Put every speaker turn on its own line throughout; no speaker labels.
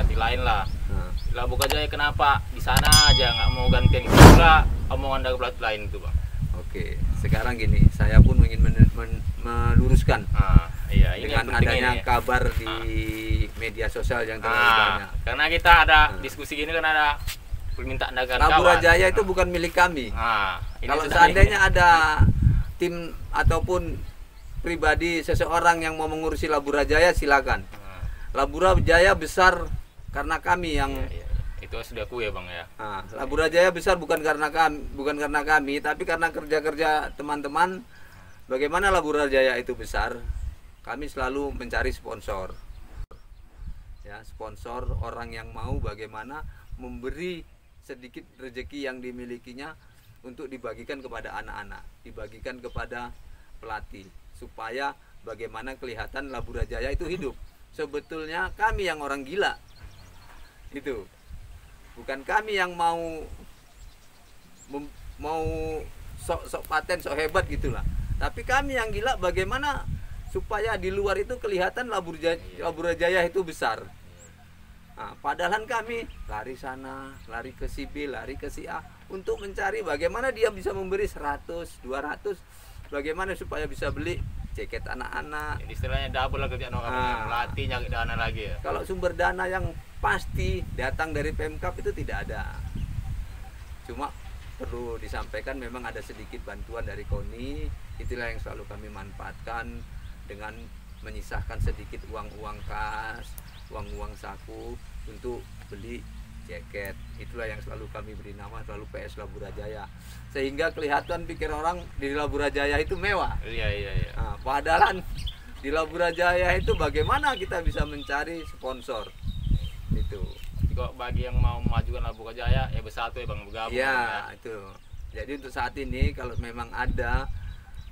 pelatih lain lah. Labu Gajah kenapa di sana aja nggak mau gantian itu pula omongan dari pelatih lain itu bang?
Oke, sekarang gini, saya pun ingin meluruskan
Iya, ini
dengan
yang penting
adanya
ini.
kabar di media sosial yang terlalu banyak.
Karena kita ada diskusi gini kan ada permintaan dari
Labu
kawan.
Rajaya itu bukan milik kami.
Ini
Kalau
susah
seandainya
ini.
ada tim ataupun pribadi seseorang yang mau mengurusi Labu Rajaya, silakan. Labu Rajaya besar karena kami yang
Iya. Itu sudah aku ya bang ya.
Labu Rajaya besar bukan karena kami, tapi karena kerja-kerja teman-teman. Bagaimana Labu Rajaya itu besar? Kami selalu mencari sponsor. Ya, sponsor orang yang mau bagaimana memberi sedikit rezeki yang dimilikinya untuk dibagikan kepada anak-anak, dibagikan kepada pelatih, supaya bagaimana kelihatan Labu Rajaya itu hidup. Sebetulnya kami yang orang gila. Itu. Bukan kami yang mau sok paten, sok hebat gitulah. Tapi kami yang gila bagaimana supaya di luar itu kelihatan Labu Rajaya itu besar. Padahal kami lari sana, lari ke si B, lari ke si A untuk mencari bagaimana dia bisa memberi 100, 200, bagaimana supaya bisa beli jaket anak-anak.
Jadi istilahnya double lah kerjaan orang pelatih nyari dana lagi ya.
Kalau sumber dana yang pasti datang dari Pemkab itu tidak ada. Cuma perlu disampaikan memang ada sedikit bantuan dari KONI, itulah yang selalu kami manfaatkan dengan menyisahkan sedikit uang-uang kas, uang-uang saku untuk beli jaket. Itulah yang selalu kami beri nama selalu PS Labu Rajaya. Sehingga kelihatan pikir orang di Labu Rajaya itu mewah.
Iya.
Padahal di Labu Rajaya itu bagaimana kita bisa mencari sponsor. Itu.
Kok bagi yang mau memajukan Labu Gajah ya bersatu ya bang, bergabung.
Ya, itu. Jadi untuk saat ini kalau memang ada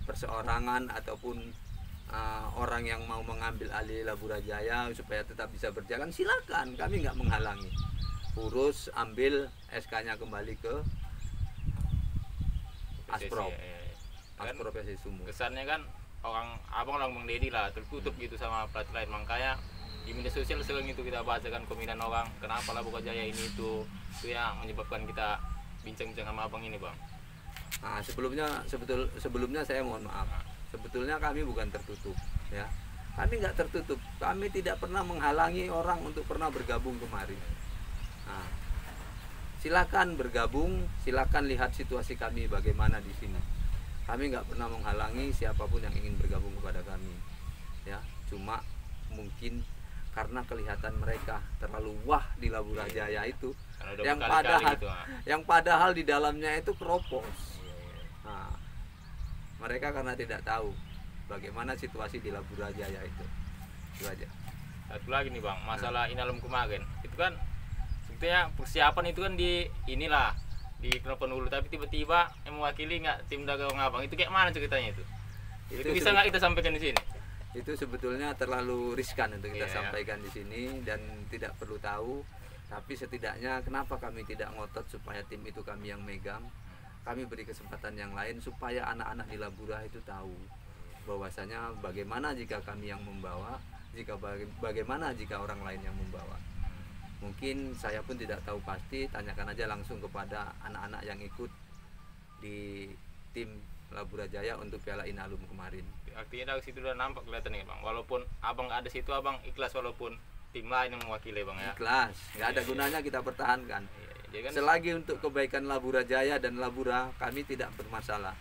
perseorangan ataupun orang yang mau mengambil alih Labu Rajaya supaya tetap bisa berjalan, silakan, kami nggak menghalangi. Urus, ambil SK-nya kembali ke Asprop. Asprop PSSI Sumut.
Kesannya kan abang Bang Dedi lah tertutup gitu sama pelatih lain, makanya di media sosial sering itu kita bacakan komentar orang kenapa Labu Gajah ini itu yang menyebabkan kita bincang-bincang sama abang ini bang.
Sebelumnya saya mohon maaf. Sebetulnya kami bukan tertutup, ya. Kami nggak tertutup. Kami tidak pernah menghalangi orang untuk pernah bergabung kemari. Silakan bergabung, silakan lihat situasi kami bagaimana di sini. Kami nggak pernah menghalangi siapapun yang ingin bergabung kepada kami, ya. Cuma mungkin karena kelihatan mereka terlalu wah di Labu Rajaya itu, yang padahal di dalamnya itu keropos. Mereka karena tidak tahu bagaimana situasi di Labu Rajaya itu aja.
Satu lagi nih bang, masalah Inalum kemarin itu kan sebetulnya persiapan itu kan di Kenapa dulu, tapi tiba-tiba yang mewakili nggak tim dagang abang itu kayak mana ceritanya itu bisa nggak kita sampaikan di sini?
Itu sebetulnya terlalu riskan untuk kita sampaikan di sini dan tidak perlu tahu. Tapi setidaknya kenapa kami tidak ngotot supaya tim itu kami yang megang, kami beri kesempatan yang lain supaya anak-anak di Labura itu tahu bahwasanya bagaimana jika kami yang membawa, bagaimana jika orang lain yang membawa. Mungkin saya pun tidak tahu pasti, tanyakan aja langsung kepada anak-anak yang ikut di tim Labu Rajaya untuk Piala Inalum kemarin.
Artinya dari situ udah nampak kelihatan nih bang, walaupun abang nggak ada situ, abang ikhlas walaupun tim lain yang mewakili bang ya.
Ikhlas, nggak ada gunanya kita pertahankan. Kan selagi untuk kebaikan Labu Rajaya dan Labura, kami tidak bermasalah.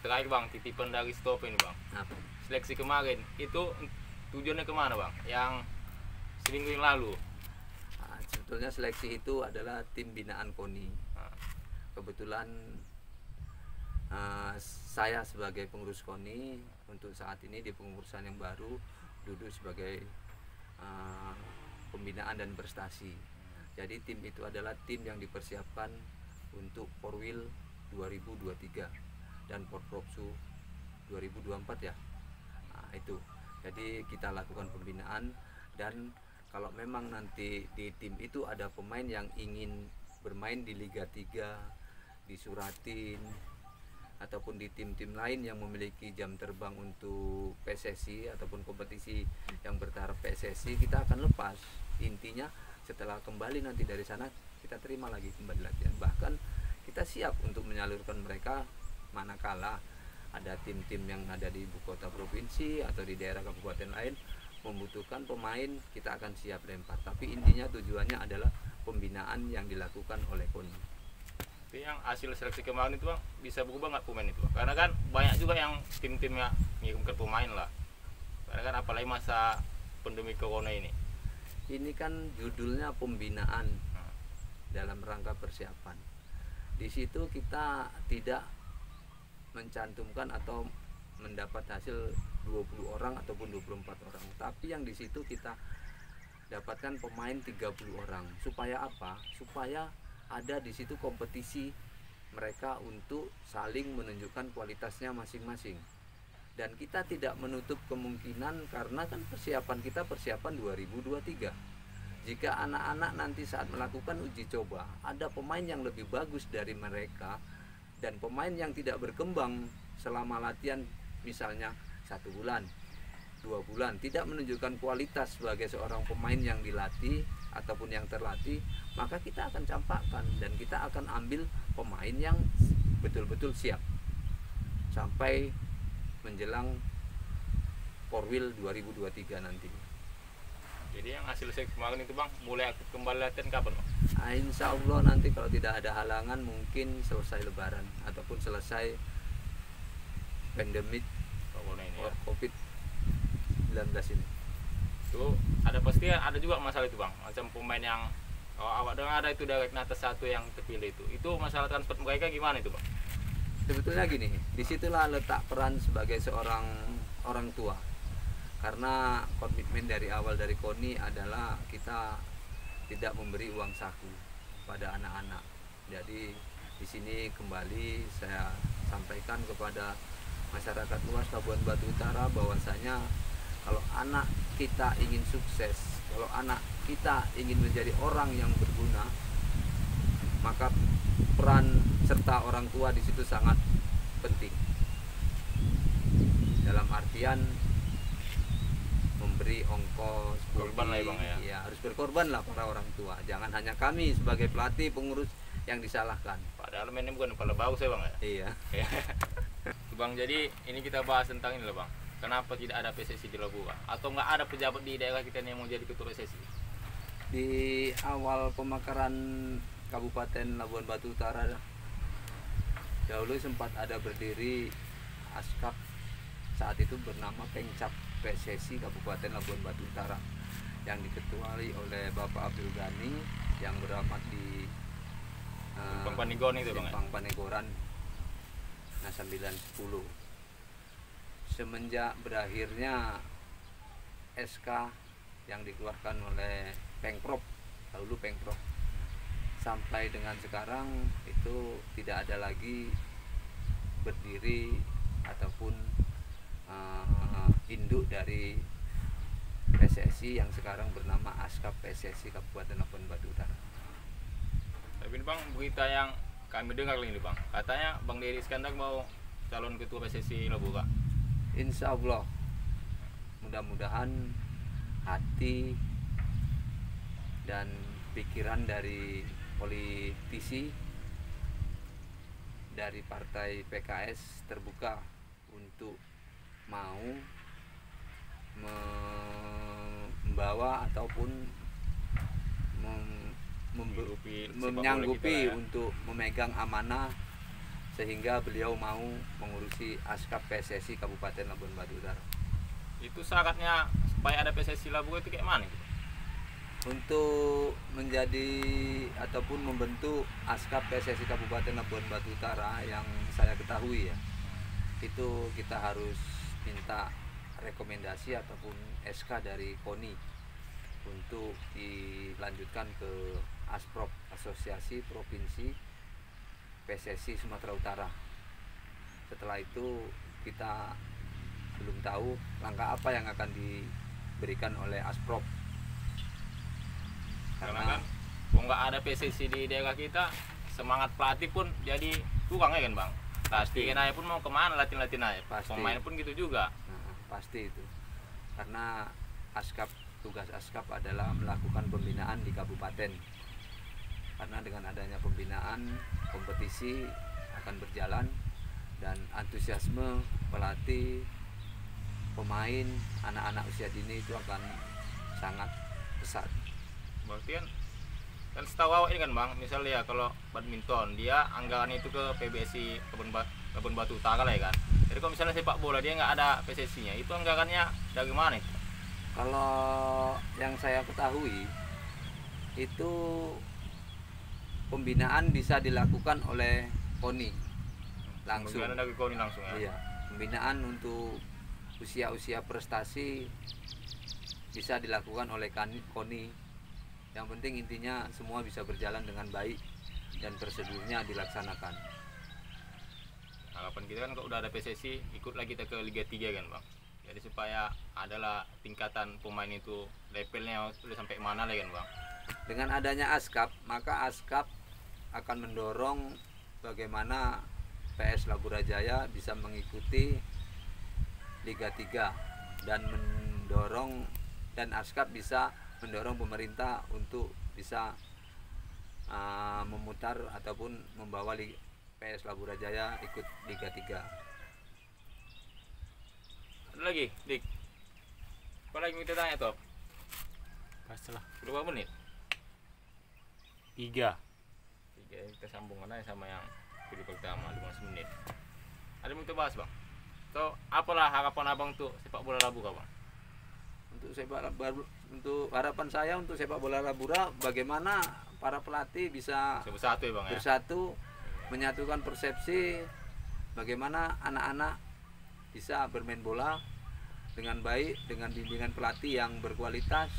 Terakhir bang, titipan dari stop ini bang. Seleksi kemarin itu tujuannya kemana bang? Yang seminggu yang lalu.
Sebetulnya seleksi itu adalah tim binaan KONI. Kebetulan saya sebagai pengurus KONI untuk saat ini di pengurusan yang baru duduk sebagai pembinaan dan prestasi. Jadi tim itu adalah tim yang dipersiapkan untuk Porwil 2023 dan Porpropsu 2024 ya. Itu. Jadi kita lakukan pembinaan, dan kalau memang nanti di tim itu ada pemain yang ingin bermain di Liga 3, di Suratin, ataupun di tim-tim lain yang memiliki jam terbang untuk PSSI ataupun kompetisi yang bertaraf PSSI, kita akan lepas. Intinya setelah kembali nanti dari sana kita terima lagi kembali latihan. Bahkan kita siap untuk menyalurkan mereka manakala ada tim-tim yang ada di ibu kota provinsi atau di daerah kabupaten lain membutuhkan pemain, kita akan siap lempar. Tapi intinya tujuannya adalah pembinaan yang dilakukan oleh KONI.
Tapi yang hasil seleksi kemarin itu bang, bisa berubah nggak pemain itu bang? Karena kan banyak juga yang tim-timnya mengirimkan pemain lah. Karena kan apalagi masa pandemi corona ini.
Ini kan judulnya pembinaan dalam rangka persiapan. Di situ kita tidak mencantumkan atau mendapat hasil 20 orang ataupun 24 orang. Tapi yang di situ kita dapatkan pemain 30 orang. Supaya apa? Supaya ada di situ kompetisi mereka untuk saling menunjukkan kualitasnya masing-masing. Dan kita tidak menutup kemungkinan karena kan persiapan kita persiapan 2023. Jika anak-anak nanti saat melakukan uji coba ada pemain yang lebih bagus dari mereka dan pemain yang tidak berkembang selama latihan misalnya 1 bulan, 2 bulan tidak menunjukkan kualitas sebagai seorang pemain yang dilatih ataupun yang terlatih, maka kita akan campakkan dan kita akan ambil pemain yang betul-betul siap sampai menjelang Porwil 2023 nanti.
Jadi yang hasil seleksi kemarin itu bang, mulai aktif kembali latihan kapan bang?
Nah, insya Allah nanti kalau tidak ada halangan mungkin selesai Lebaran ataupun selesai pandemik
Corona ini ya.
COVID-19 ini.
Itu ada pasti ada juga masalah itu bang, macam pemain yang awak dengar ada itu dari atas satu yang terpilih itu masalah transport mereka gimana itu bang?
Sebetulnya gini, disitulah letak peran sebagai seorang orang tua. Karena komitmen dari awal dari KONI adalah kita tidak memberi uang saku pada anak-anak. Jadi di sini kembali saya sampaikan kepada masyarakat luas Labuan Batu Utara bahwasanya kalau anak kita ingin sukses, kalau anak kita ingin menjadi orang yang berguna, maka peran serta orang tua di situ sangat penting. Dalam artian memberi ongkos,
korban lah ya bang ya.
Ya harus berkorban lah para orang tua. Jangan hanya kami sebagai pelatih pengurus yang disalahkan.
Padahal mainnya bukan kepala bagus ya bang ya.
Iya.
Bang, jadi ini kita bahas tentang ini lah bang. Kenapa tidak ada PSSI di Labuan? Atau nggak ada pejabat di daerah kita yang mau jadi ketua PSSI?
Di awal pemekaran Kabupaten Labuan Batu Utara dahulu sempat ada berdiri ASKAP, saat itu bernama Pengcap PSSI Kabupaten Labuan Batu Utara yang diketuai oleh Bapak Abdul Ghani yang beralamat di
Simpang Panigon itu bang ya?
Simpang Panegoran 910. Semenjak berakhirnya SK yang dikeluarkan oleh Pengprov, dahulu Pengprov, sampai dengan sekarang itu tidak ada lagi berdiri ataupun induk dari PSSI yang sekarang bernama ASKAP PSSI Kabupaten Labuan Batu Utara.
Tapi ini bang, berita yang kami dengar ini bang, katanya Bang Deddy Iskandar mau calon ketua PSSI Labuan.
Insya Allah, mudah-mudahan hati dan pikiran dari politisi dari partai PKS terbuka untuk mau membawa ataupun menyanggupi untuk memegang amanah sehingga beliau mau mengurusi ASKAP PSSI Kabupaten Labuan Batu Utara.
Itu syaratnya supaya ada PSSI Labuan itu kayak mana gitu?
Untuk menjadi ataupun membentuk ASKAP PSSI Kabupaten Labuan Batu Utara yang saya ketahui ya, itu kita harus minta rekomendasi ataupun SK dari KONI untuk dilanjutkan ke ASPROP, Asosiasi Provinsi PSSI Sumatera Utara. Setelah itu kita belum tahu langkah apa yang akan diberikan oleh ASPROP.
Karena kan nggak ada PSSI di daerah kita, semangat pelatih pun jadi kurang ya kan bang. Pasti aja pun mau kemana latihan aja. Pemain pun gitu juga.
Nah, pasti itu. Karena ASKAP tugas ASKAP adalah melakukan pembinaan di kabupaten. Karena dengan adanya pembinaan, kompetisi akan berjalan dan antusiasme pelatih, pemain, anak-anak usia dini itu akan sangat pesat.
Berarti kan setahu awak ini kan bang, misalnya ya kalau badminton dia anggaran itu ke PBSI Kebun Batu Utara lah ya kan. Jadi kalau misalnya sepak bola dia nggak ada PSSI-nya, itu anggarannya dari mana itu?
Kalau yang saya ketahui itu pembinaan bisa dilakukan oleh KONI langsung.
Pembinaan dari KONI langsung ya?
Iya, pembinaan untuk usia-usia prestasi bisa dilakukan oleh KONI. Yang penting intinya semua bisa berjalan dengan baik dan prosedurnya dilaksanakan.
Harapan kita kan kalau udah ada PSSI ikut lagi kita ke Liga 3 kan bang. Jadi supaya adalah tingkatan pemain itu levelnya sudah sampai mana lah kan bang.
Dengan adanya ASKAP, maka ASKAP akan mendorong bagaimana PS Laburajaya bisa mengikuti Liga 3 dan ASKAP bisa mendorong pemerintah untuk bisa memutar ataupun membawa PS Laburajaya ikut Liga 3.
Ada lagi, Dik? Apa lagi kita tanya, Top?
Pastilah.
Berapa menit?
3.
Kita sambungkan aja sama yang video pertama 15 menit. Ada yang mau kita bahas, Bang? So, apalah harapan Abang untuk sepak bola Labura, Bang?
Untuk harapan saya untuk sepak bola Labura, bagaimana para pelatih bisa
bersatu ya, Bang, ya?
Bersatu, menyatukan persepsi, bagaimana anak-anak bisa bermain bola dengan baik, dengan bimbingan pelatih yang berkualitas,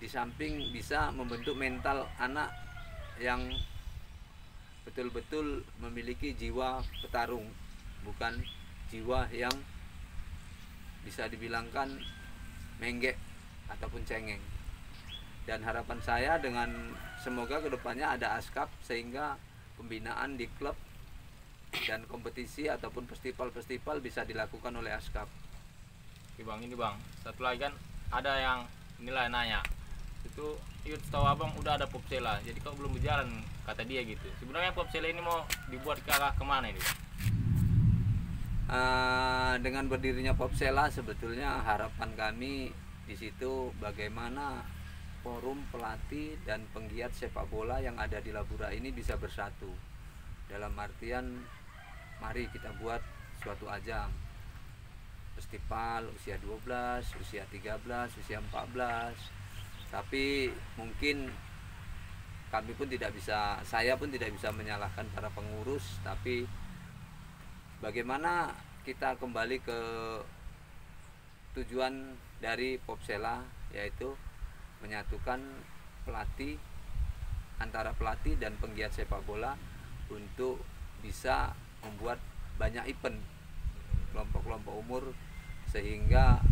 di samping bisa membentuk mental anak yang betul-betul memiliki jiwa petarung, bukan jiwa yang bisa dibilangkan menggek ataupun cengeng. Dan harapan saya dengan semoga kedepannya ada ASKAP sehingga pembinaan di klub dan kompetisi ataupun festival-festival bisa dilakukan oleh ASKAP.
Oke bang, ini bang, satu lagi kan ada yang nilai nanya itu, setahu abang udah ada Popsela, jadi kok belum berjalan kata dia gitu. Sebenarnya Popsela ini mau dibuat ke arah kemana ini bang?
Dengan berdirinya Popsela sebetulnya harapan kami di situ bagaimana forum pelatih dan penggiat sepak bola yang ada di Labura ini bisa bersatu. Dalam artian mari kita buat suatu ajang festival usia 12, usia 13, usia 14. Tapi mungkin kami pun tidak bisa, saya pun tidak bisa menyalahkan para pengurus, tapi bagaimana kita kembali ke tujuan dari Popsela, yaitu menyatukan pelatih, antara pelatih dan penggiat sepak bola untuk bisa membuat banyak event kelompok-kelompok umur sehingga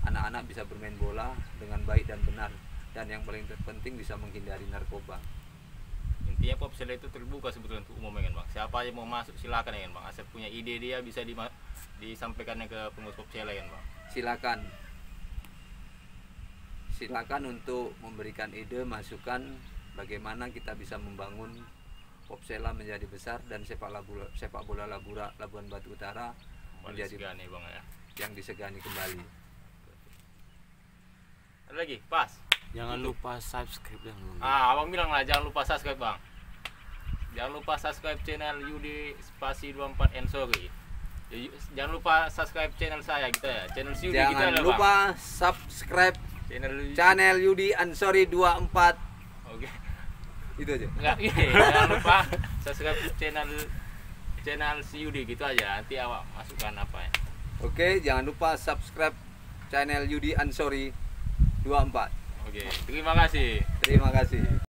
anak-anak bisa bermain bola dengan baik dan benar, dan yang paling terpenting bisa menghindari narkoba.
Intinya Popsela itu terbuka sebetulnya untuk umum kan bang. Siapa yang mau masuk silakan ya kan bang. Asal punya ide dia bisa disampaikannya ke pengurus Popsela kan bang. Silakan untuk memberikan ide, masukan bagaimana kita bisa membangun Popsela menjadi besar dan sepak bola Labura Labuan Batu Utara menjadi disegani, bang, ya?
Yang disegani kembali.
Ada lagi? Pas.
Jangan lupa subscribe dan
abang bilang lah jangan lupa subscribe bang. Jangan lupa subscribe channel Yudi Spasi 24 Ensori. Jangan lupa subscribe channel saya gitu ya. Channel Yudi
jangan
kita lah,
lupa
bang.
Subscribe
channel
Yudi Ansori 24.
Oke.
Itu aja.
Enggak, jangan lupa subscribe channel si Yudi gitu aja. Nanti awak masukkan apa ya.
Oke, jangan lupa subscribe channel Yudi Ansori 24.
Oke, terima kasih.
Terima kasih.